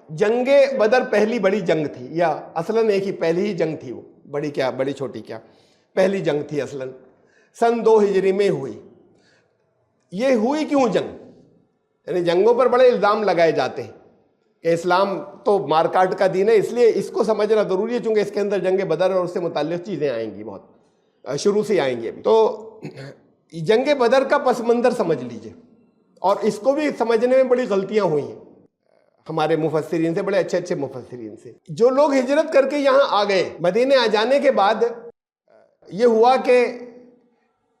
जंगे बदर पहली बड़ी जंग थी, या असलन एक ही पहली ही जंग थी, वो बड़ी क्या बड़ी छोटी क्या, पहली जंग थी असलन, सन 2 हिजरी में हुई। ये हुई क्यों जंग? यानी जंगों पर बड़े इल्ज़ाम लगाए जाते हैं कि इस्लाम तो मारकाट का दीन है, इसलिए इसको समझना ज़रूरी है, चूँकि इसके अंदर जंग बदर और उससे मुताल्लिक़ चीज़ें आएंगी, बहुत शुरू से आएंगी अभी। तो जंग बदर का पस मंज़र समझ लीजिए, और इसको भी समझने में बड़ी गलतियाँ हुई हैं हमारे मुफस्सिरीन से, बड़े अच्छे अच्छे मुफस्सिरीन से। जो लोग हिजरत करके यहाँ आ गए, मदीने आ जाने के बाद ये हुआ कि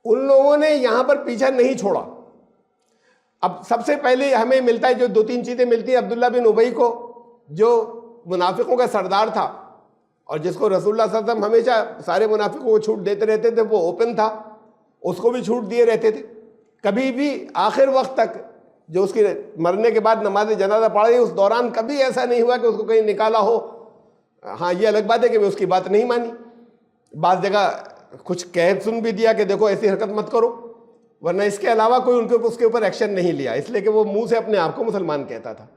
उन लोगों ने यहाँ पर पीछा नहीं छोड़ा। अब सबसे पहले हमें मिलता है, जो 2-3 चीज़ें मिलती हैं अब्दुल्ला बिन उबई को, जो मुनाफिकों का सरदार था और जिसको रसूलुल्लाह सल्लल्लाहु अलैहि वसल्लम हमेशा सारे मुनाफिकों को छूट देते रहते थे, वो ओपन था, उसको भी छूट दिए रहते थे। कभी भी आखिर वक्त तक, जो उसके मरने के बाद नमाज जनाजा पढ़ी, उस दौरान कभी ऐसा नहीं हुआ कि उसको कहीं निकाला हो। हाँ, ये अलग बात है कि मैं उसकी बात नहीं मानी, बाज़ जगह कुछ कह सुन भी दिया कि देखो ऐसी हरकत मत करो, वरना इसके अलावा कोई उसके ऊपर एक्शन नहीं लिया, इसलिए कि वो मुंह से अपने आप को मुसलमान कहता था।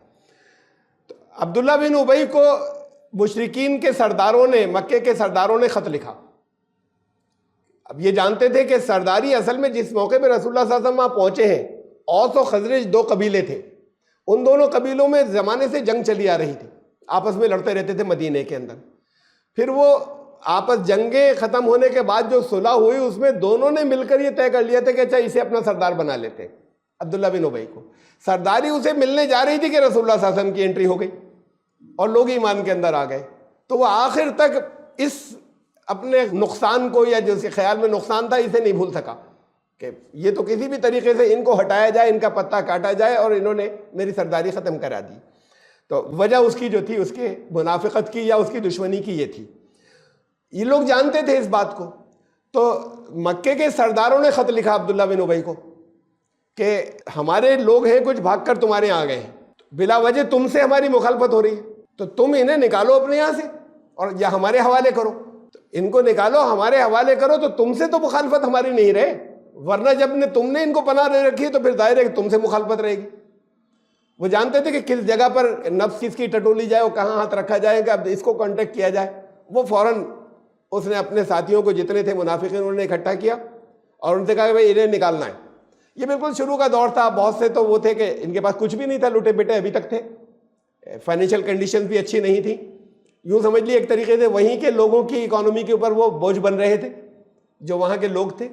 तो अब्दुल्ला बिन उबई को मुशरिकीन के सरदारों ने, मक्के के सरदारों ने ख़त लिखा। अब ये जानते थे कि सरदारी असल में जिस मौके पर रसूलुल्लाह सल्लल्लाहु अलैहि वसल्लम वहाँ पहुँचे हैं, औस और खजरज 2 कबीले थे, उन दोनों कबीलों में ज़माने से जंग चली आ रही थी, आपस में लड़ते रहते थे मदीने के अंदर। फिर वो आपस जंगें ख़त्म होने के बाद जो सुलह हुई, उसमें दोनों ने मिलकर ये तय कर लिया था कि अच्छा इसे अपना सरदार बना लेते हैं, अब्दुल्ला बिन उबई को। सरदारी उसे मिलने जा रही थी कि रसूलुल्लाह सल्लल्लाहु अलैहि वसल्लम की एंट्री हो गई और लोग ईमान के अंदर आ गए। तो वह आखिर तक इस अपने नुकसान को, या जो उसके ख्याल में नुकसान था, इसे नहीं भूल सका कि ये तो किसी भी तरीके से इनको हटाया जाए, इनका पत्ता काटा जाए, और इन्होंने मेरी सरदारी ख़त्म करा दी। तो वजह उसकी जो थी, उसके मुनाफिकत की या उसकी दुश्मनी की ये थी। ये लोग जानते थे इस बात को। तो मक्के के सरदारों ने ख़त लिखा अब्दुल्ला बिन उबई को कि हमारे लोग हैं कुछ, भागकर तुम्हारे यहाँ आ गए हैं, बिला वजह तुमसे हमारी मुखालफत हो रही है, तो तुम इन्हें निकालो अपने यहाँ से और या हमारे हवाले करो। तो इनको निकालो, हमारे हवाले करो, तो तुमसे तो मुखालफत हमारी नहीं रहे, वरना जब तुमने इनको पनाह दे रखी है तो फिर जाहिर है कि तुमसे मुखालफत रहेगी। वो जानते थे कि किस जगह पर नफ्स किसकी टटोली जाए, वो कहाँ हाथ रखा जाए कि अब इसको कांटेक्ट किया जाए। वो फ़ौरन उसने अपने साथियों को, जितने थे मुनाफिक, उन्होंने इकट्ठा किया और उनसे कहा कि भाई इन्हें निकालना है। ये बिल्कुल शुरू का दौर था, बहुत से तो वो थे कि इनके पास कुछ भी नहीं था, लुटे पिटे अभी तक थे, फाइनेंशियल कंडीशन भी अच्छी नहीं थी। यूँ समझ लिए एक तरीके से वहीं के लोगों की इकोनॉमी के ऊपर वो बोझ बन रहे थे, जो वहाँ के लोग थे।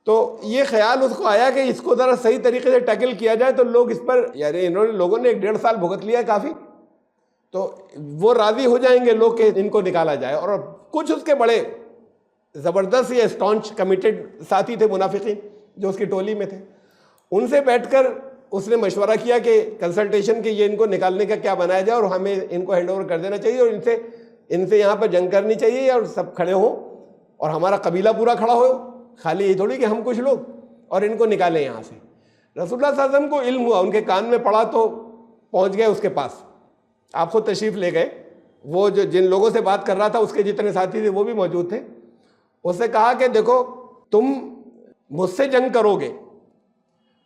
तो ये ख्याल उसको आया कि इसको ज़रा सही तरीके से टैकल किया जाए, तो लोग इस पर, यार लोगों ने 1.5 साल भुगत लिया है काफ़ी, तो वो राज़ी हो जाएंगे लोग कि इनको निकाला जाए। और कुछ उसके बड़े ज़बरदस्त या स्टॉन्च कमिटेड साथी थे मुनाफिकीन जो उसकी टोली में थे, उनसे बैठकर उसने मशवरा किया कि कंसल्टेशन के ये इनको निकालने का क्या बनाया जाए और हमें इनको हैंड ओवर कर देना चाहिए और इनसे यहाँ पर जंग करनी चाहिए और सब खड़े हों और हमारा कबीला पूरा खड़ा हो, खाली ये थोड़ी कि हम कुछ लोग, और इनको निकालें यहाँ से। रसूलुल्लाह सल्लल्लाहु अलैहि वसल्लम को इल्म हुआ, उनके कान में पड़ा तो पहुँच गए उसके पास, आप खुद तशरीफ़ ले गए। वो जो जिन लोगों से बात कर रहा था उसके जितने साथी थे वो भी मौजूद थे। उससे कहा कि देखो, तुम मुझसे जंग करोगे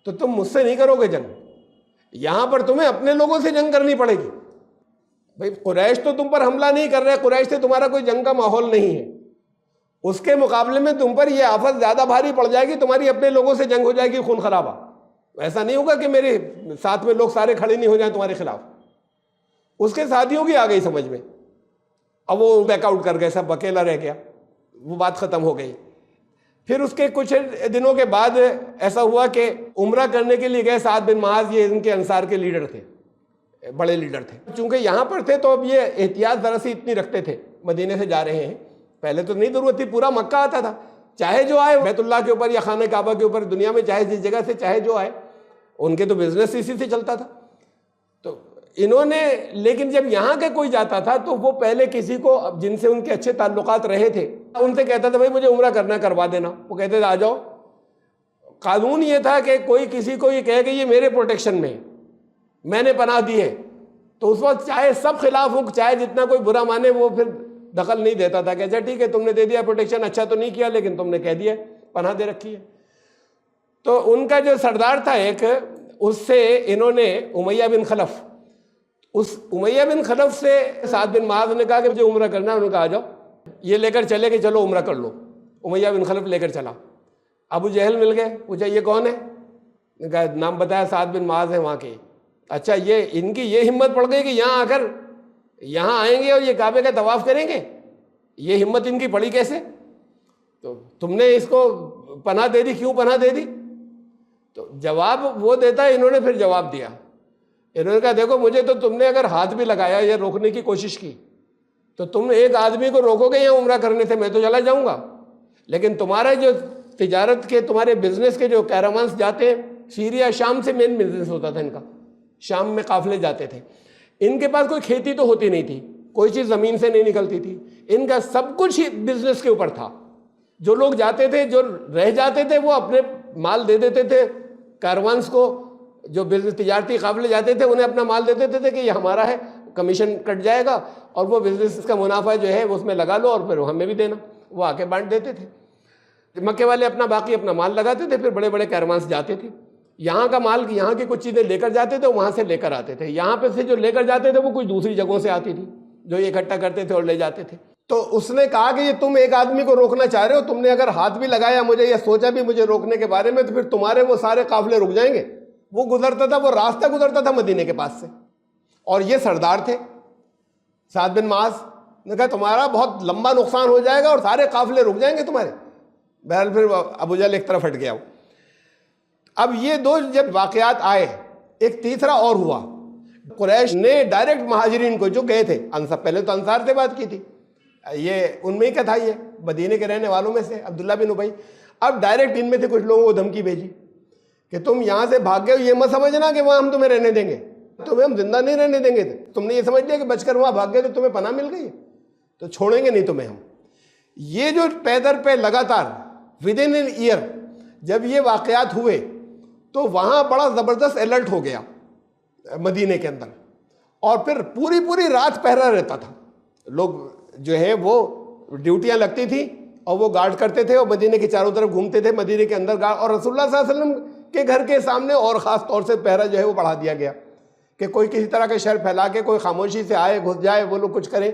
तो तुम मुझसे नहीं करोगे जंग, यहाँ पर तुम्हें अपने लोगों से जंग करनी पड़ेगी। भाई कुरैश तो तुम पर हमला नहीं कर रहे, कुरैश से तुम्हारा कोई जंग का माहौल नहीं है, उसके मुकाबले में तुम पर यह आफत ज़्यादा भारी पड़ जाएगी, तुम्हारी अपने लोगों से जंग हो जाएगी, खून खराबा। ऐसा नहीं होगा कि मेरे साथ में लोग सारे खड़े नहीं हो जाए तुम्हारे खिलाफ। उसके साथियों की आ गई समझ में, अब वो बैकआउट कर गए, सब अकेला रह गया, वो बात ख़त्म हो गई। फिर उसके कुछ दिनों के बाद ऐसा हुआ कि उम्रा करने के लिए गए साद बिन मुआज़, ये इनके अंसार के लीडर थे, बड़े लीडर थे। चूँकि यहाँ पर थे तो अब ये एहतियात ज़रा सी इतनी रखते थे, मदीने से जा रहे हैं, पहले तो नहीं ज़रूरत थी, पूरा मक्का आता था, चाहे जो आए बैतुल्लाह के ऊपर या खाने काबा के ऊपर, दुनिया में चाहे जिस जगह से चाहे जो आए, उनके तो बिजनेस इसी से चलता था। तो इन्होंने, लेकिन जब यहाँ के कोई जाता था तो वो पहले किसी को जिनसे उनके अच्छे ताल्लुकात रहे थे उनसे कहता था भाई मुझे उम्रा करना, करवा देना। वो कहते थे आ जाओ। कानून ये था कि कोई किसी को ये कहे कि ये मेरे प्रोटेक्शन में है, मैंने पनाह दी है, तो उस वक्त चाहे सब खिलाफ हो, चाहे जितना कोई बुरा माने, वो फिर दखल नहीं देता था कि अच्छा ठीक है तुमने दे दिया प्रोटेक्शन, अच्छा तो नहीं किया लेकिन तुमने कह दिया पनाह दे रखी है। तो उनका जो सरदार था एक, उससे इन्होंने उमैया बिन खलफ, उस उमैया बिन खलफ से साद बिन माज ने कहा कि मुझे उम्रा करना है। उन्होंने कहा आ जाओ, ये लेकर चले कि चलो उम्रा कर लो। उमैया बिन खलफ लेकर चला। अबू जहल मिल गए, पूछा ये कौन है? कहा नाम बताया, साद बिन माज है वहाँ के। अच्छा, ये इनकी ये हिम्मत पड़ गई कि यहाँ आकर यहाँ आएंगे और ये काबे का तवाफ करेंगे? ये हिम्मत इनकी पड़ी कैसे? तो तुमने इसको पनाह दे दी, क्यों पनाह दे दी? तो जवाब वो देता है, इन्होंने फिर जवाब दिया। इन्होंने कहा देखो, मुझे तो तुमने अगर हाथ भी लगाया या रोकने की कोशिश की तो तुम एक आदमी को रोकोगे यहाँ उम्रा करने से, मैं तो चला जाऊंगा। लेकिन तुम्हारा जो तिजारत के, तुम्हारे बिजनेस के जो कैरावान्स जाते हैं, सीरिया शाम से मेन बिजनेस होता था इनका, शाम में काफिले जाते थे। इनके पास कोई खेती तो होती नहीं थी, कोई चीज़ ज़मीन से नहीं निकलती थी, इनका सब कुछ ही बिजनेस के ऊपर था। जो लोग जाते थे, जो रह जाते थे, वो अपने माल दे देते थे कारवान्स को। जो बिजनेस तिजारती काफिले जाते थे उन्हें अपना माल दे देते थे कि ये हमारा है, कमीशन कट जाएगा और वो बिजनेस का मुनाफा जो है वो उसमें लगा लो और फिर हमें भी देना। वो आके बांट देते थे। मक्के वाले अपना बाकी अपना माल लगाते थे, फिर बड़े बड़े कारवान्स जाते थे। यहाँ का माल, यहाँ की कुछ चीज़ें लेकर जाते थे, वहाँ से लेकर आते थे। यहाँ पे से जो लेकर जाते थे वो कुछ दूसरी जगहों से आती थी, जो ये इकट्ठा करते थे और ले जाते थे। तो उसने कहा कि ये तुम एक आदमी को रोकना चाह रहे हो, तुमने अगर हाथ भी लगाया मुझे या सोचा भी मुझे रोकने के बारे में, तो फिर तुम्हारे वो सारे काफिले रुक जाएंगे। वो गुजरता था, वो रास्ता गुजरता था मदीने के पास से, और ये सरदार थे साद बिन माज ने कहा तुम्हारा बहुत लंबा नुकसान हो जाएगा और सारे काफिले रुक जाएंगे तुम्हारे। बहरहाल फिर अबू जहल एक तरफ हट गया। अब ये दो जब वाकयात आए, एक तीसरा और हुआ। कुरैश ने डायरेक्ट महाजिरीन को जो गए थे, अंसार, पहले तो अंसार से बात की थी, ये उनमें ही क्या था, ये मदीने के रहने वालों में से अब्दुल्ला बिन उबई, अब डायरेक्ट इनमें से कुछ लोगों को धमकी भेजी कि तुम यहाँ से भाग गए, ये मत समझना कि वहाँ हम तुम्हें रहने देंगे, तुम्हें हम जिंदा नहीं रहने देंगे। तुमने ये समझ लिया कि बचकर वहाँ भाग गए तो तुम्हें पनाह मिल गई, तो छोड़ेंगे नहीं तुम्हें हम। ये जो पैदर पे लगातार विद इन एन ईयर जब ये वाकयात हुए तो वहाँ बड़ा ज़बरदस्त अलर्ट हो गया मदीने के अंदर, और फिर पूरी पूरी रात पहरा रहता था। लोग जो है वो ड्यूटियाँ लगती थी और वो गार्ड करते थे और मदीने के चारों तरफ घूमते थे, मदीने के अंदर गार्ड, और रसूलुल्लाह सल्लल्लाहु अलैहि वसल्लम के घर के सामने और ख़ास तौर से पहरा जो है वो बढ़ा दिया गया कि कोई किसी तरह के शर फैला के कोई खामोशी से आए, घुस जाए, वो लोग कुछ करें।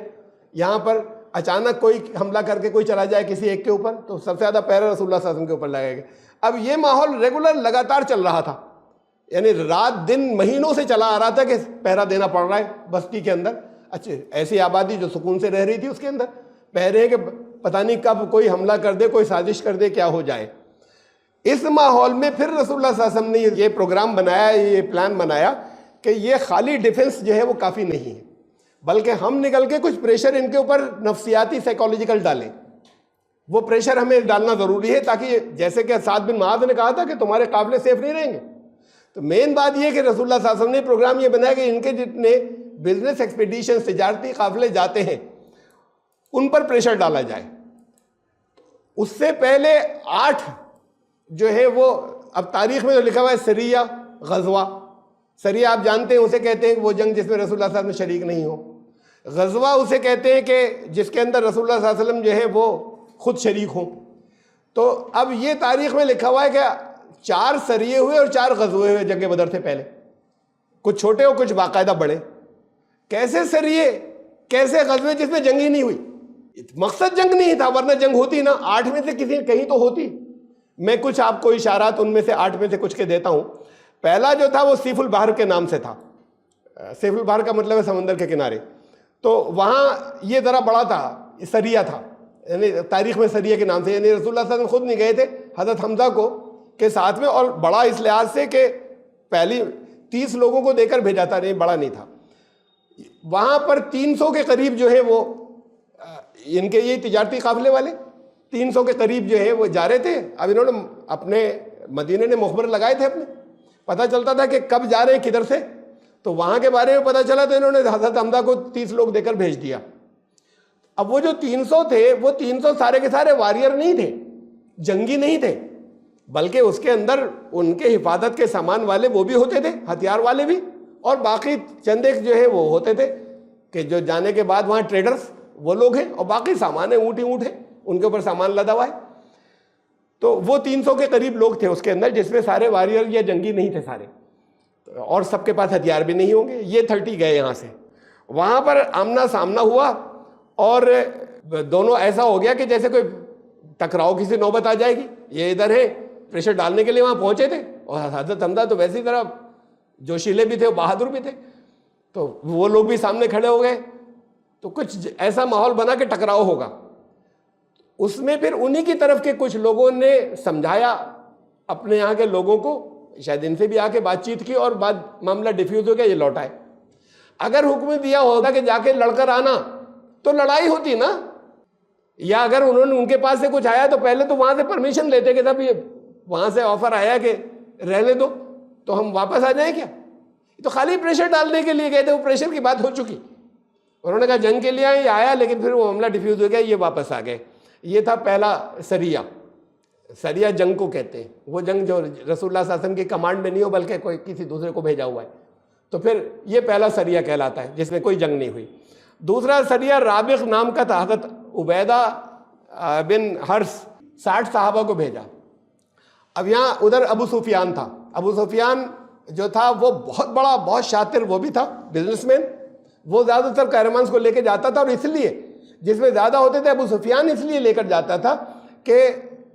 यहाँ पर अचानक कोई हमला करके कोई चला जाए किसी एक के ऊपर, तो सबसे ज़्यादा पहरा रसूलुल्लाह सल्लल्लाहु अलैहि वसल्लम के ऊपर लगाएगा। अब ये माहौल रेगुलर लगातार चल रहा था, यानी रात दिन महीनों से चला आ रहा था कि पहरा देना पड़ रहा है बस्ती के अंदर। अच्छे ऐसी आबादी जो सुकून से रह रही थी उसके अंदर पहरे कि पता नहीं कब कोई हमला कर दे, कोई साजिश कर दे, क्या हो जाए। इस माहौल में फिर रसूलुल्लाह सल्लल्लाहु अलैहि वसल्लम ने ये प्रोग्राम बनाया, ये प्लान बनाया कि ये खाली डिफेंस जो है वो काफ़ी नहीं है, बल्कि हम निकल के कुछ प्रेशर इनके ऊपर नफ्सियाती साइकोलॉजिकल डालें। वो प्रेशर हमें डालना ज़रूरी है ताकि जैसे कि साद बिन माज ने कहा था कि तुम्हारे काफिले सेफ नहीं रहेंगे। तो मेन बात यह कि रसूलुल्लाह सल्लल्लाहु अलैहि वसल्लम ने प्रोग्राम ये बनाया कि इनके जितने बिजनेस एक्सपीडिशन तिजारती काफिले जाते हैं उन पर प्रेशर डाला जाए। उससे पहले 8 जो है वो, अब तारीख में जो लिखा हुआ है सरिया गजवा, सरिया आप जानते हैं उसे कहते हैं वो जंग जिसमें रसूलुल्लाह सल्लल्लाहु अलैहि वसल्लम शरीक नहीं हो। गजवा उसे कहते हैं कि जिसके अंदर रसूलुल्लाह सल्लल्लाहु अलैहि वसल्लम जो है वो खुद शरीक हों। तो अब ये तारीख में लिखा हुआ है कि 4 सरिये हुए और 4 गजवे हुए जंग बदर से पहले, कुछ छोटे और कुछ बाकायदा बड़े। कैसे सरिये, कैसे गजवे जिसमें जंग ही नहीं हुई? मकसद जंग नहीं था, वरना जंग होती ना, 8 में से किसी कहीं तो होती। मैं कुछ आपको इशारात उनमें से 8 में से कुछ के देता हूं। पहला जो था वो सीफुल बहर के नाम से था। सीफुल बहर का मतलब है समंदर के किनारे। तो वहाँ ये ज़रा बड़ा था, सरिया था, यानी तारीख में सरिया के नाम से, यानी रसूलुल्लाह सल्लल्लाहु अलैहि वसल्लम खुद नहीं गए थे, हज़रत हमज़ा को के साथ में, और बड़ा इस लिहाज से कि पहली 30 लोगों को देकर भेजा था, नहीं बड़ा नहीं था। वहाँ पर 300 के करीब जो है वो इनके ये तिजारती काफिले वाले 300 के करीब जो है वो जा रहे थे। अब इन्होंने अपने मदीने ने मुखबर लगाए थे अपने, पता चलता था कि कब जा रहे हैं किधर से, तो वहाँ के बारे में पता चला तो इन्होंने हज़रत हमज़ा को 30 लोग देकर भेज दिया। अब वो जो 300 थे वो 300 सारे के सारे वारियर नहीं थे, जंगी नहीं थे, बल्कि उसके अंदर उनके हिफाजत के सामान वाले वो भी होते थे, हथियार वाले भी, और बाकी चंद एक जो है वो होते थे कि जो जाने के बाद वहाँ ट्रेडर्स वो लोग हैं, और बाकी सामान है, ऊँट ही ऊँट है, उनके ऊपर सामान लदा हुआ है। तो वो 300 के करीब लोग थे उसके अंदर, जिसमें सारे वारियर या जंगी नहीं थे सारे। तो और सबके पास हथियार भी नहीं होंगे, ये 30 गए यहाँ से। वहाँ पर आमना सामना हुआ और दोनों ऐसा हो गया कि जैसे कोई टकराव की सी नौबत आ जाएगी। ये इधर है, प्रेशर डालने के लिए वहाँ पहुँचे थे, और हजरत हमजा तो वैसी तरह जोशीले भी थे, बहादुर भी थे, तो वो लोग भी सामने खड़े हो गए। तो कुछ ऐसा माहौल बना कि टकराव होगा। उसमें फिर उन्हीं की तरफ के कुछ लोगों ने समझाया अपने यहाँ के लोगों को, शायद इनसे भी आके बातचीत की, और बाद मामला डिफ्यूज हो गया, ये लौटाए। अगर हुक्म दिया होता कि जाके लड़कर आना तो लड़ाई होती ना, या अगर उन्होंने उनके पास से कुछ आया तो पहले तो वहां से परमिशन लेते कि साहब ये वहां से ऑफर आया कि रहने दो तो हम वापस आ जाएं क्या। तो खाली प्रेशर डालने के लिए गए थे, वो प्रेशर की बात हो चुकी। उन्होंने कहा जंग के लिए आया, लेकिन फिर वो मामला डिफ्यूज हो गया, ये वापस आ गए। ये था पहला सरिया। सरिया जंग को कहते हैं, वो जंग जो रसूलुल्लाह सल्लल्लाहु अलैहि वसल्लम की कमांड में नहीं हो बल्कि कोई किसी दूसरे को भेजा हुआ है, तो फिर ये पहला सरिया कहलाता है जिसमें कोई जंग नहीं हुई। दूसरा सरिया राबिग नाम का था, हज़रत उबैदा बिन हर्स 60 सहाबा को भेजा। अब यहाँ उधर अबू सुफियान था। अबू सुफियान जो था वो बहुत बड़ा, बहुत शातिर वो भी था, बिजनेसमैन। वो ज़्यादातर कैरवान्स को लेकर जाता था, और इसलिए जिसमें ज़्यादा होते थे अबू सुफियान इसलिए लेकर जाता था कि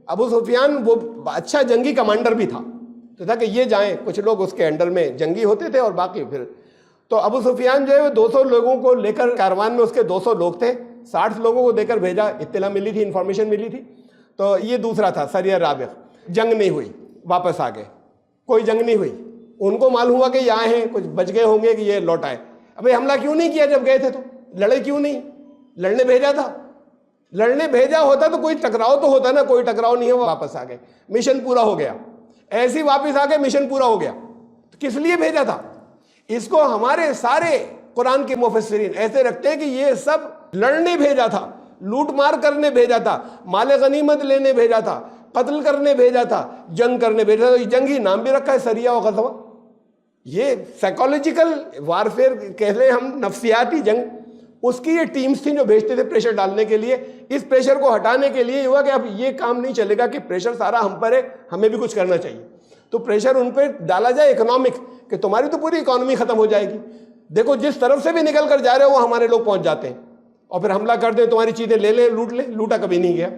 अबू सुफियान वो अच्छा जंगी कमांडर भी था, तो था कि ये जाएं, कुछ लोग उसके अंडर में जंगी होते थे और बाकी फिर। तो अबू सुफियान जो है वो 200 लोगों को लेकर, कारवान में उसके 200 लोग थे, 60 लोगों को देकर भेजा, इत्तला मिली थी, इंफॉर्मेशन मिली थी। तो ये दूसरा था सरिया राबिग। जंग नहीं हुई, वापस आ गए, कोई जंग नहीं हुई। उनको मालूम हुआ कि यहाँ हैं, कुछ बच गए होंगे कि ये लौट आए। अबे हमला क्यों नहीं किया जब गए थे, तो लड़े क्यों नहीं? लड़ने भेजा था, लड़ने भेजा होता तो कोई टकराव तो होता ना, कोई टकराव नहीं है, वो वापस आ गए, मिशन पूरा हो गया। ऐसे ही वापस आ गए, मिशन पूरा हो गया। तो किस लिए भेजा था? इसको हमारे सारे कुरान के मुफस्सिरीन ऐसे रखते हैं कि ये सब लड़ने भेजा था, लूट मार करने भेजा था, माले गनीमत लेने भेजा था, कत्ल करने भेजा था, जंग करने भेजा था। जंग ही नाम भी रखा है, सरिया और गज़वा। ये साइकोलॉजिकल वारफेयर कह लें हम, नफ्सियाती जंग, उसकी ये टीम्स थी जो भेजते थे प्रेशर डालने के लिए। इस प्रेशर को हटाने के लिए हुआ कि अब ये काम नहीं चलेगा कि प्रेशर सारा हम पर है, हमें भी कुछ करना चाहिए। तो प्रेशर उन पर डाला जाए इकोनॉमिक, कि तुम्हारी तो पूरी इकोनॉमी खत्म हो जाएगी, देखो जिस तरफ से भी निकल कर जा रहे हो वो हमारे लोग पहुंच जाते हैं, और फिर हमला कर दे, तुम्हारी चीजें ले ले, लूट ले। लूटा कभी नहीं गया।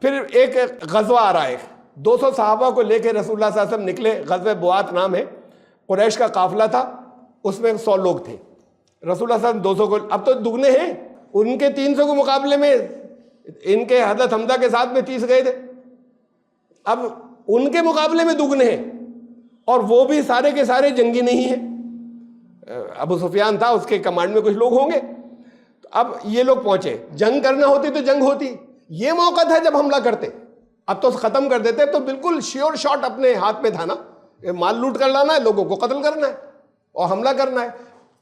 फिर एक गजवा आ रहा है, 200 सहाबा को लेकर रसूलुल्लाह सल्लल्लाहु अलैहि वसल्लम निकले। गजवा बुआत नाम है, कुरैश का काफिला था, उसमें 100 लोग थे। रसूलुल्लाह सल्लल्लाहु अलैहि वसल्लम 200 को, अब तो दुगने हैं, उनके 300 के मुकाबले में इनके हज़रत हमजा के साथ में 30 गए थे। अब उनके मुकाबले में दुगने हैं, और वो भी सारे के सारे जंगी नहीं है। अबू सुफियान था, उसके कमांड में कुछ लोग होंगे। तो अब ये लोग पहुंचे, जंग करना होती तो जंग होती, ये मौका था जब हमला करते। अब तो खत्म कर देते, तो बिल्कुल श्योर शॉट अपने हाथ में था ना, माल लूट कर लाना है, लोगों को कत्ल करना है और हमला करना है,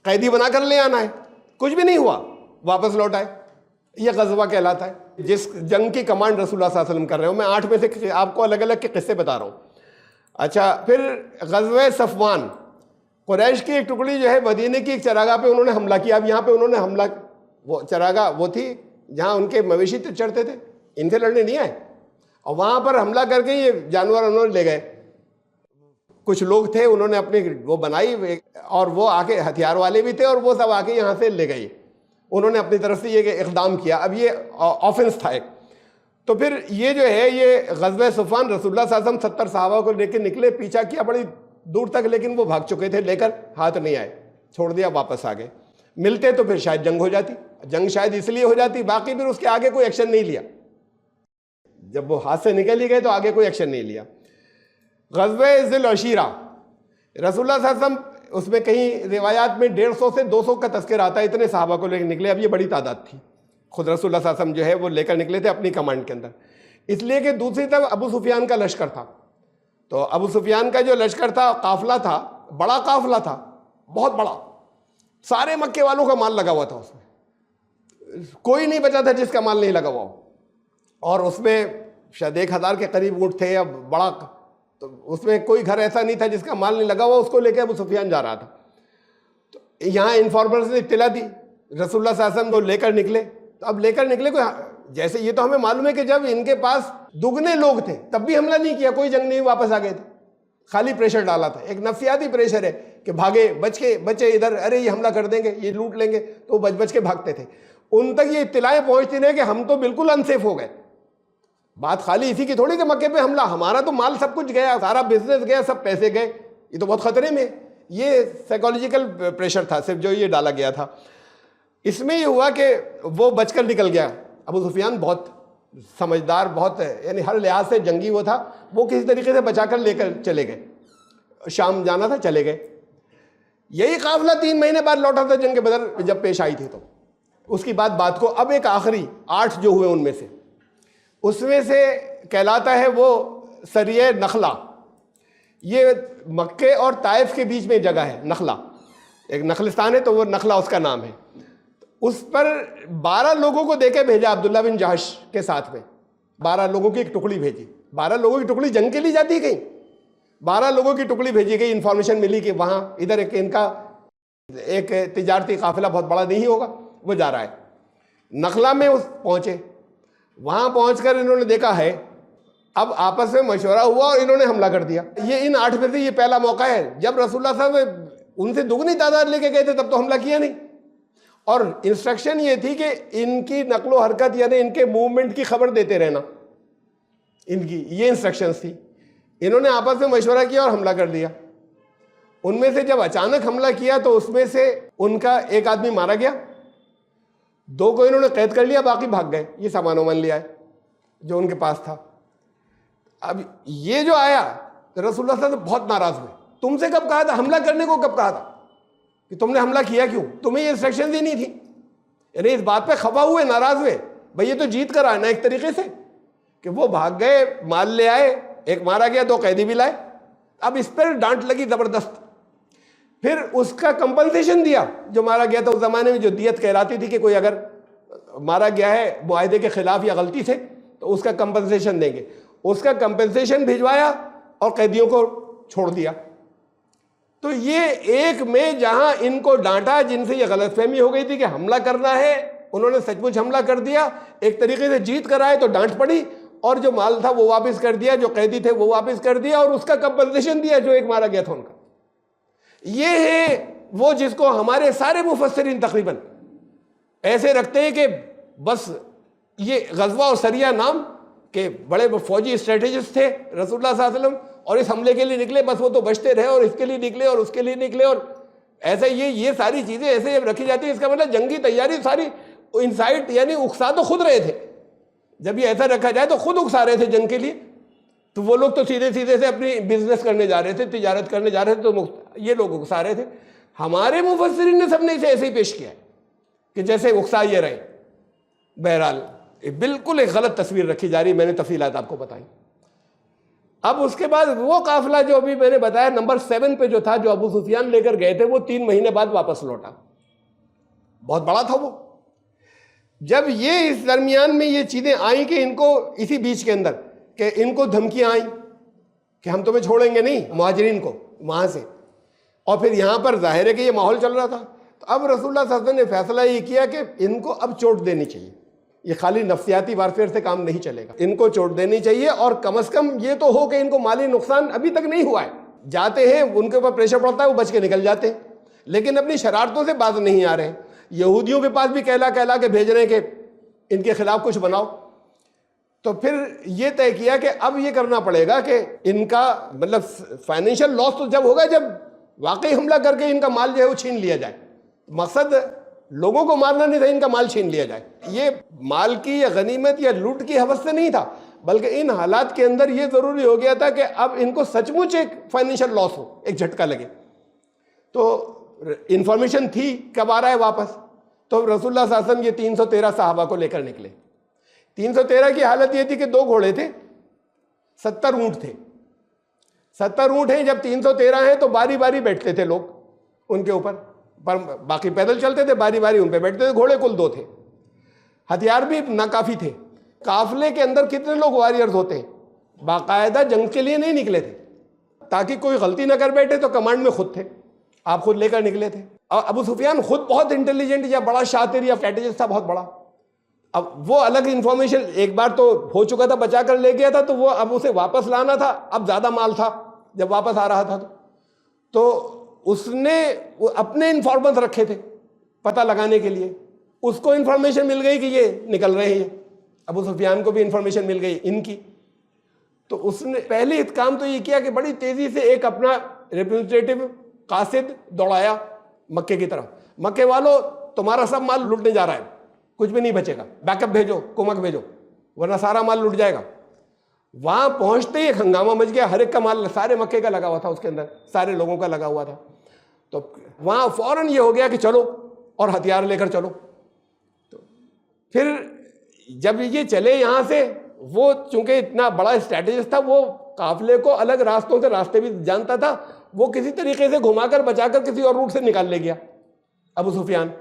कैदी बना कर ले आना है। कुछ भी नहीं हुआ, वापस लौट आए। यह गजवा कहलाता है, जिस जंग की कमांड रसूलुल्लाह सल्लल्लाहु अलैहि वसल्लम कर रहे हो। मैं 8 में से आपको अलग अलग के किस्से बता रहा हूँ। अच्छा, फिर गज़वे सफ़वान, कुरैश की एक टुकड़ी जो है मदीने की एक चरागाह पे उन्होंने हमला किया। अब यहाँ पे उन्होंने हमला, वो चरागाह वो थी जहाँ उनके मवेशी चढ़ते थे, इनसे लड़ने नहीं आए, और वहाँ पर हमला करके ये जानवर उन्होंने ले गए। कुछ लोग थे, उन्होंने अपनी वो बनाई, और वो आके हथियार वाले भी थे, और वो सब आके यहाँ से ले गए। उन्होंने अपनी तरफ से ये इक़दाम किया। अब ये ऑफेंस था एक। तो फिर ये जो है, ये गज़वे सफ़वान, रसूलुल्लाह सल्लल्लाहु अलैहि वसल्लम 70 सहाबा को लेकर निकले, पीछा किया बड़ी दूर तक, लेकिन वो भाग चुके थे, लेकर हाथ नहीं आए, छोड़ दिया, वापस आ गए। मिलते तो फिर शायद जंग हो जाती। जंग शायद इसलिए हो जाती, बाकी फिर उसके आगे कोई एक्शन नहीं लिया। जब वो हाथ से निकल ही गए तो आगे कोई एक्शन नहीं लिया। गज़वे ज़िल अशीरा, रसूलुल्लाह सल्लल्लाहु अलैहि वसल्लम, उसमें कहीं रिवायात में 150 से 200 का तज़किरा आता है, इतने सहाबा को लेकर निकले। अब ये बड़ी तादाद थी। खुद रसूलुल्लाह सल्लल्लाहु अलैहि वसल्लम जो है वो लेकर निकले थे अपनी कमांड के अंदर, इसलिए कि दूसरी तरफ अबू सुफियान का लश्कर था। तो अबू सुफियान का जो लश्कर था, काफिला था, बड़ा काफिला था, बहुत बड़ा, सारे मक्के वालों का माल लगा हुआ था उसमें, कोई नहीं बचा था जिसका माल नहीं लगा हुआ हो। और उसमें शायद 1000 के करीब ऊँट थे, अब बड़ा, तो उसमें कोई घर ऐसा नहीं था जिसका माल नहीं लगा हुआ। उसको लेकर अबू सुफियान जा रहा था। तो यहाँ इन्फॉर्मर्स ने इत्तला दी, रसूलुल्लाह सल्लल्लाहु अलैहि वसल्लम को लेकर निकले। तो अब लेकर निकले कोई, जैसे ये तो हमें मालूम है कि जब इनके पास दुगने लोग थे तब भी हमला नहीं किया, कोई जंग नहीं, वापस आ गए थे। खाली प्रेशर डाला था, एक नफ्सियाती प्रेशर है कि भागे, बच्चे इधर, अरे ये हमला कर देंगे, ये लूट लेंगे, तो बच के भागते थे। उन तक ये इत्तलाएं पहुंचती रही कि हम तो बिल्कुल अनसेफ हो गए। बात खाली इसी की थोड़ी कि मक्के पे हमला, हमारा तो माल सब कुछ गया, सारा बिजनेस गया, सब पैसे गए, ये तो बहुत खतरे में। ये साइकोलॉजिकल प्रेशर था सिर्फ जो ये डाला गया था। इसमें ये हुआ कि वो बचकर निकल गया। अबू सुफियान बहुत समझदार, बहुत यानी हर लिहाज से जंगी वो था, वो किसी तरीके से बचाकर लेकर चले गए। शाम जाना था, चले गए। यही काफिला 3 महीने बाद लौटा था जंग बदर जब पेश आई थी। तो उसकी बात को अब एक आखिरी 8 जो हुए उनमें से, उसमें से कहलाता है वो सरिया नखला। ये मक्के और ताइफ के बीच में जगह है, नखला एक नखलिस्तान है, तो वो नखला उसका नाम है। उस पर 12 लोगों को देके भेजा अब्दुल्ला बिन जहश के साथ में। 12 लोगों की एक टुकड़ी भेजी। 12 लोगों की टुकड़ी जंग के लिए जाती है कहीं, 12 लोगों की टुकड़ी भेजी गई। इंफॉर्मेशन मिली कि वहां इधर इनका एक तिजारती काफिला बहुत बड़ा नहीं होगा, वो जा रहा है। नखला में उस पहुंचे, वहां पहुंचकर इन्होंने देखा है, अब आपस में मशवरा हुआ और इन्होंने हमला कर दिया। ये इन 8 में से ये पहला मौका है। जब रसूलुल्लाह साहब उनसे दुगनी तादाद लेके गए थे तब तो हमला किया नहीं, और इंस्ट्रक्शन ये थी कि इनकी नकलो हरकत यानी इनके मूवमेंट की खबर देते रहना, इनकी ये इंस्ट्रक्शंस थी। इन्होंने आपस में मशवरा किया और हमला कर दिया। उनमें से जब अचानक हमला किया तो उसमें से उनका एक आदमी मारा गया, 2 को इन्होंने कैद कर लिया, बाकी भाग गए। ये सामान वामान लिया है जो उनके पास था। अब ये जो आया रसूलुल्लाह साहब बहुत नाराज हुए। तुमसे कब कहा था हमला करने को, कब कहा था कि तुमने हमला किया क्यों, तुम्हें ये इंस्ट्रक्शन ही नहीं थी। यानी इस बात पे खफा हुए, नाराज हुए। भाई ये तो जीत कर आना एक तरीके से, कि वो भाग गए, माल ले आए, एक मारा गया, 2 कैदी भी लाए। अब इस पर डांट लगी जबरदस्त। फिर उसका कंपनसेशन दिया जो मारा गया था। उस जमाने में जो दियत कहलाती थी कि कोई अगर मारा गया है मुआहदे के खिलाफ या गलती से तो उसका कंपनसेशन देंगे। उसका कंपनसेशन भिजवाया और कैदियों को छोड़ दिया। तो ये एक में जहां इनको डांटा, जिनसे ये गलतफहमी हो गई थी कि हमला करना है, उन्होंने सचमुच हमला कर दिया। एक तरीके से जीत कर आए तो डांट पड़ी, और जो माल था वो वापस कर दिया, जो कैदी थे वो वापस कर दिया, और उसका कंपनसेशन दिया जो एक मारा गया था उनका। ये है वो जिसको हमारे सारे मुफस्सिरीन तकरीबन ऐसे रखते हैं कि बस ये गज़वा और सरिया नाम के बड़े फौजी स्ट्रेटेजिस्ट थे रसूलुल्लाह सल्लल्लाहु अलैहि वसल्लम, और इस हमले के लिए निकले, बस वो तो बचते रहे, और इसके लिए निकले और उसके लिए निकले, और ऐसे ये सारी चीज़ें ऐसे रखी जाती है। इसका मतलब जंगी तैयारी सारी इंसाइट, यानी उकसा तो खुद रहे थे। जब ये ऐसा रखा जाए तो खुद उकसा रहे थे जंग के लिए। तो वो लोग तो सीधे से अपनी बिजनेस करने जा रहे थे, तिजारत करने जा रहे थे, तो ये लोग उकसा रहे थे। हमारे मुफस्सिरीन ने सबने इसे ऐसे ही पेश किया कि जैसे उकसा ये रहे। बहरहाल बिल्कुल एक गलत तस्वीर रखी जा रही, मैंने तफसीलात आपको बताई। अब उसके बाद वो काफिला जो अभी मैंने बताया नंबर 7 पे जो था, जो अबू सुफियान लेकर गए थे, वो 3 महीने बाद वापस लौटा। बहुत बड़ा था वो। जब ये इस दरमियान में ये चीजें आई कि इनको इसी बीच के अंदर कि इनको धमकियां आई कि हम तुम्हें छोड़ेंगे नहीं, मुहाजिरीन को वहां से, और फिर यहां पर जाहिर है कि ये माहौल चल रहा था। तो अब रसूलुल्लाह सल्लल्लाहु अलैहि वसल्लम ने फैसला ये किया कि इनको अब चोट देनी चाहिए। ये खाली नफ्सियाती वारफेयर से काम नहीं चलेगा, इनको चोट देनी चाहिए, और कम से कम ये तो हो कि इनको माली नुकसान अभी तक नहीं हुआ है। जाते हैं उनके ऊपर प्रेशर पड़ता है, वो बच के निकल जाते हैं, लेकिन अपनी शरारतों से बाज नहीं आ रहे। यहूदियों के पास भी कहला के भेज रहे हैं कि इनके खिलाफ कुछ बनाओ। तो फिर ये तय किया कि अब ये करना पड़ेगा कि इनका मतलब फाइनेंशियल लॉस तो जब होगा जब वाकई हमला करके इनका माल जो है वो छीन लिया जाए। मकसद लोगों को मारना नहीं था, इनका माल छीन लिया जाए। ये माल की या गनीमत या लूट की हवस से नहीं था, बल्कि इन हालात के अंदर ये जरूरी हो गया था कि अब इनको सचमुच एक फाइनेंशियल लॉस हो, एक झटका लगे। तो इंफॉर्मेशन थी कब आ रहा है वापस, तो रसूलुल्लाह सल्लल्लाहु अलैहि वसल्लम ये 313 सहाबा को लेकर निकले। 313 की हालत ये थी कि 2 घोड़े थे, 70 ऊंट थे। 70 ऊंट हैं, जब 313 हैं तो बारी बारी बैठते थे लोग उनके ऊपर, पर बाकी पैदल चलते थे, बारी बारी उन पे बैठते थे। घोड़े कुल 2 थे, हथियार भी नाकाफी थे। काफिले के अंदर कितने लोग वॉरियर्स होते हैं, बाकायदा जंग के लिए नहीं निकले थे ताकि कोई गलती ना कर बैठे, तो कमांड में खुद थे, आप खुद लेकर निकले थे। और अबू सुफियान खुद बहुत इंटेलिजेंट या बड़ा शातिर या स्ट्रेटेजिस्ट था, बहुत बड़ा। अब वो अलग इंफॉर्मेशन एक बार तो हो चुका था, बचा कर ले गया था, तो वो अब उसे वापस लाना था। अब ज्यादा माल था, जब वापस आ रहा था तो उसने अपने इन्फॉर्मेंस रखे थे पता लगाने के लिए, उसको इन्फॉर्मेशन मिल गई कि ये निकल रहे हैं, अबू सुफियान को भी इन्फॉर्मेशन मिल गई इनकी। तो उसने पहले काम तो ये किया कि बड़ी तेजी से एक अपना रिप्रेजेंटेटिव कासिद दौड़ाया मक्के की तरफ, मक्के वालों तुम्हारा सब माल लूटने जा रहा है, कुछ भी नहीं बचेगा, बैकअप भेजो, कुमक भेजो, वरना सारा माल लूट जाएगा। वहां पहुंचते ही एक हंगामा मच गया, हर एक का माल सारे मक्के का लगा हुआ था, उसके अंदर सारे लोगों का लगा हुआ था। तो वहां फौरन ये हो गया कि चलो और हथियार लेकर चलो। तो फिर जब ये चले यहां से, वो चूंकि इतना बड़ा स्ट्रैटेजिस्ट था, वो काफिले को अलग रास्तों से रास्ते भी जानता था, वो किसी तरीके से घुमाकर बचाकर किसी और रूट से निकाल ले गया अबू सुफियान।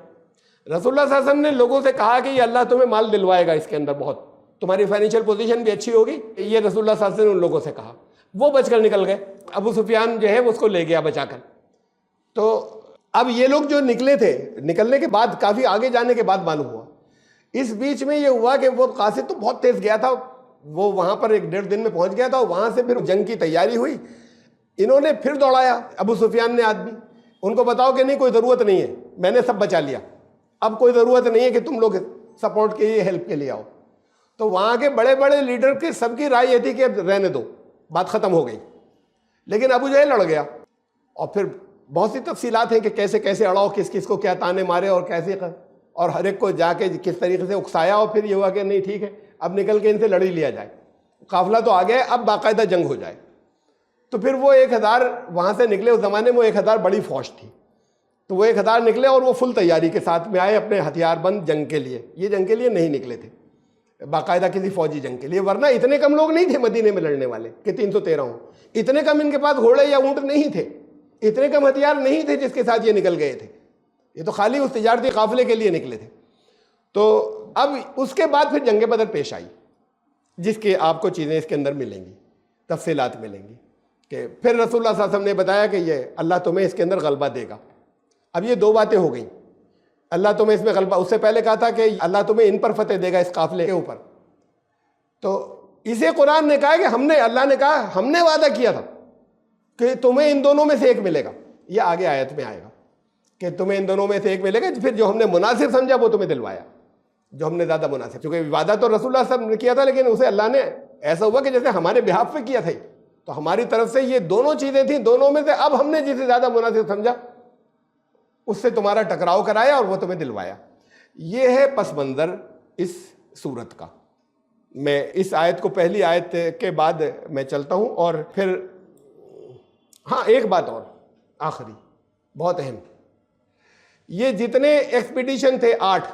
रसूलुल्लाह सल्लल्लाहु अलैहि वसल्लम ने लोगों से कहा कि ये अल्लाह तुम्हें माल दिलवाएगा, इसके अंदर बहुत तुम्हारी फाइनेंशियल पोजीशन भी अच्छी होगी, ये रसूलुल्लाह सल्लल्लाहु अलैहि वसल्लम ने उन लोगों से कहा। वो बचकर निकल गए, अबू सुफियान जो है वो उसको ले गया बचाकर। तो अब ये लोग जो निकले थे, निकलने के बाद काफी आगे जाने के बाद मालूम हुआ, इस बीच में ये हुआ कि वो कासिद तो बहुत तेज गया था, वो वहां पर 1-1.5 दिन में पहुंच गया था। वहां से फिर जंग की तैयारी हुई, इन्होंने फिर दौड़ाया अबू सुफियान ने आदमी, उनको बताओ कि नहीं कोई ज़रूरत नहीं है, मैंने सब बचा लिया, अब कोई ज़रूरत नहीं है कि तुम लोग सपोर्ट के लिए हेल्प के लिए आओ। तो वहाँ के बड़े बड़े लीडर की सबकी राय ये थी कि अब रहने दो, बात ख़त्म हो गई। लेकिन अबू जहल लड़ गया, और फिर बहुत सी तफसीलात हैं कि कैसे कैसे अड़ाओ, किस किस को क्या ताने मारे और कैसे और हर एक को जाके किस तरीके से उकसाया, और फिर ये हुआ कि नहीं ठीक है अब निकल के इनसे लड़ ही लिया जाए, काफिला तो आ गया, अब बाकायदा जंग हो जाए। तो फिर वो 1000 वहाँ से निकले, उस ज़माने में वो 1000 बड़ी फौज थी, तो वो 1000 निकले और वो फुल तैयारी के साथ में आए अपने हथियारबंद जंग के लिए। ये जंग के लिए नहीं निकले थे बाकायदा किसी फौजी जंग के लिए, वरना इतने कम लोग नहीं थे मदीने में लड़ने वाले कि 313 हों, इतने कम इनके पास घोड़े या ऊँट नहीं थे, इतने कम हथियार नहीं थे जिसके साथ ये निकल गए थे, ये तो खाली उस तिजारती काफिले के लिए निकले थे। तो अब उसके बाद फिर जंग बदर पेश आई, जिसके आपको चीज़ें इसके अंदर मिलेंगी, तफसीलात मिलेंगी कि फिर रसूलुल्लाह सल्लल्लाहु अलैहि वसल्लम ने बताया कि ये अल्लाह तुम्हें इसके अंदर गलबा देगा। अब ये 2 बातें हो गई, अल्लाह तुम्हें इसमें गलबा, उससे पहले कहा था कि अल्लाह तुम्हें इन पर फतेह देगा, इस काफिले के ऊपर। तो इसे कुरान ने कहा कि अल्लाह ने कहा हमने वादा किया था कि तुम्हें इन दोनों में से एक मिलेगा, ये आगे आयत में आएगा कि तुम्हें इन दोनों में से एक मिलेगा। फिर जो हमने मुनासिब समझा वो तुम्हें दिलवाया, जो हमने ज़्यादा मुनासिब, क्योंकि वादा तो रसूलुल्लाह सल्लल्लाहु अलैहि वसल्लम ने किया था, लेकिन उसे अल्लाह ने ऐसा हुआ कि जैसे हमारे बिहाफ पे किया था, तो हमारी तरफ से ये दोनों चीज़ें थी, दोनों में से अब हमने जिसे ज़्यादा मुनासिब समझा उससे तुम्हारा टकराव कराया और वो तुम्हें दिलवाया। ये है पस मंज़र इस सूरत का। मैं इस आयत को, पहली आयत के बाद मैं चलता हूँ, और फिर हाँ एक बात और आखिरी बहुत अहम, ये जितने एक्सपीडिशन थे 8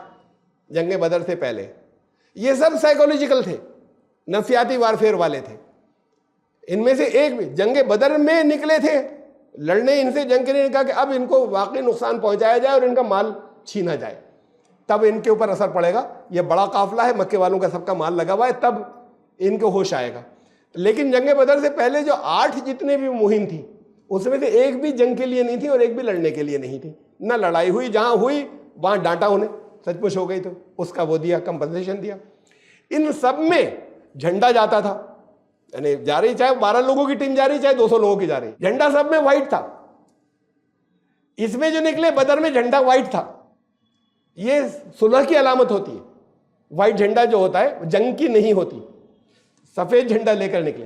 जंग बदर से पहले, ये सब साइकोलॉजिकल थे, नफसियाती वारफेयर वाले थे। इनमें से एक भी जंग बदर में निकले थे लड़ने, इनसे जंग के लिए कहा कि अब इनको वाकई नुकसान पहुंचाया जाए और इनका माल छीना जाए, तब इनके ऊपर असर पड़ेगा। ये बड़ा काफिला है, मक्के वालों का सबका माल लगा हुआ है, तब इनको होश आएगा। लेकिन जंग बदर से पहले जो 8 जितने भी मुहिम थी, उसमें से एक भी जंग के लिए नहीं थी और एक भी लड़ने के लिए नहीं थी। ना लड़ाई हुई, जहां हुई वहां डांटा उन्हें, सचमुच हो गई तो उसका वो दिया, कंपनसेशन दिया। इन सब में झंडा जाता था, यानी जा रही चाहे 12 लोगों की टीम जा रही, चाहे 200 लोगों की जा रही, झंडा सब में व्हाइट था। इसमें जो निकले बदर में झंडा व्हाइट था, ये सुलह की अलामत होती है। व्हाइट झंडा जो होता है जंग की नहीं होती, सफेद झंडा लेकर निकले।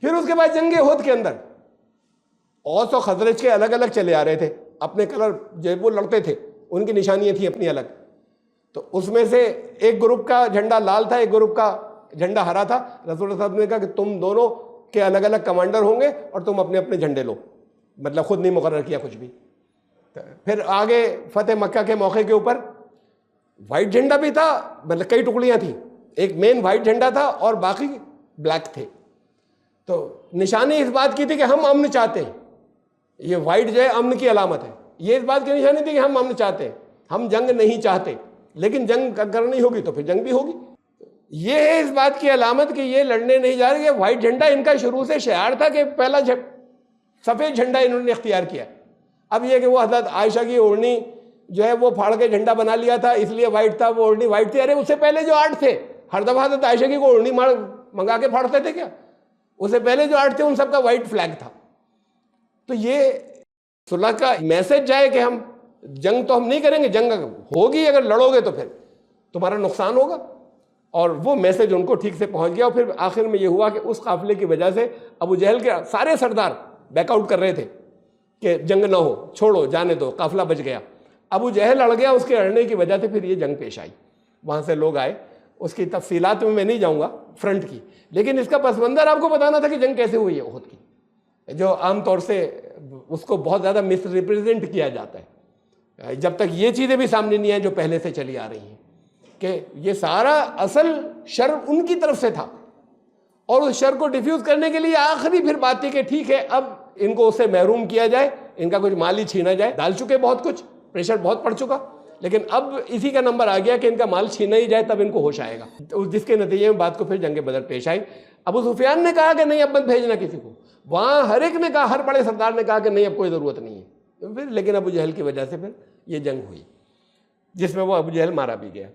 फिर उसके बाद जंगे ओहद के अंदर औस और खजरज के अलग अलग चले आ रहे थे, अपने कलर जो वो लड़ते थे उनकी निशानियां थी अपनी अलग। तो उसमें से एक ग्रुप का झंडा लाल था, एक ग्रुप का झंडा हरा था। रसूल साहब ने कहा कि तुम दोनों के अलग अलग कमांडर होंगे और तुम अपने अपने झंडे लो, मतलब खुद नहीं मुकर्रर किया कुछ भी। फिर आगे फतेह मक्का के मौके के ऊपर वाइट झंडा भी था, मतलब कई टुकड़ियां थी, एक मेन वाइट झंडा था और बाकी ब्लैक थे। तो निशानी इस बात की थी कि हम अमन चाहते हैं, ये वाइट जो है अमन की अलामत है। ये इस बात की निशानी थी कि हम अमन चाहते हैं, हम जंग नहीं चाहते, लेकिन जंग करनी होगी तो फिर जंग भी होगी। ये है इस बात की अलामत कि ये लड़ने नहीं जा रहे। व्हाइट झंडा इनका शुरू से शिआर था कि पहला सफ़ेद झंडा इन्होंने इख्तियार किया। अब ये कि वो हज़रत आयशा की ओढ़नी जो है वो फाड़ के झंडा बना लिया था, इसलिए व्हाइट था, वो ओढ़नी व्हाइट थी। अरे उससे पहले जो 8 थे, हर दफ़ा हज़रत आयशा की को ओढ़नी मंगा के फाड़ते थे क्या? उससे पहले जो 8 थे उन सबका व्हाइट फ्लैग था। तो ये सुलह का मैसेज जाए कि हम जंग तो हम नहीं करेंगे, जंग होगी अगर लड़ोगे तो फिर तुम्हारा नुकसान होगा। और वो मैसेज उनको ठीक से पहुंच गया। और फिर आखिर में ये हुआ कि उस काफिले की वजह से अबू जहल के सारे सरदार बैकआउट कर रहे थे कि जंग ना हो, छोड़ो, जाने दो, काफिला बच गया। अबू जहल अड़ गया, उसके अड़ने की वजह से फिर ये जंग पेश आई। वहाँ से लोग आए, उसकी तफसीलात में मैं नहीं जाऊँगा फ्रंट की, लेकिन इसका पस मंज़र आपको बताना था कि जंग कैसे हुई है उहद की, जो आमतौर से उसको बहुत ज़्यादा मिस रिप्रेजेंट किया जाता है, जब तक ये चीज़ें भी सामने नहीं आई जो पहले से चली आ रही हैं कि ये सारा असल शर उनकी तरफ से था। और उस शर को डिफ्यूज़ करने के लिए आखिरी फिर बात थी कि ठीक है अब इनको उससे महरूम किया जाए, इनका कुछ माल ही छीना जाए। डाल चुके बहुत कुछ, प्रेशर बहुत पड़ चुका, लेकिन अब इसी का नंबर आ गया कि इनका माल छीना ही जाए, तब इनको होश आएगा। तो जिसके नतीजे में बात को फिर जंग बदर पेश आई। अबू सुफियान ने कहा कि नहीं अब मत भेजना किसी को, वहाँ हर एक ने कहा, हर बड़े सरदार ने कहा कि नहीं अब कोई ज़रूरत नहीं है। तो फिर लेकिन अबू जहल की वजह से फिर ये जंग हुई जिसमें वो अबू जहल मारा भी गया।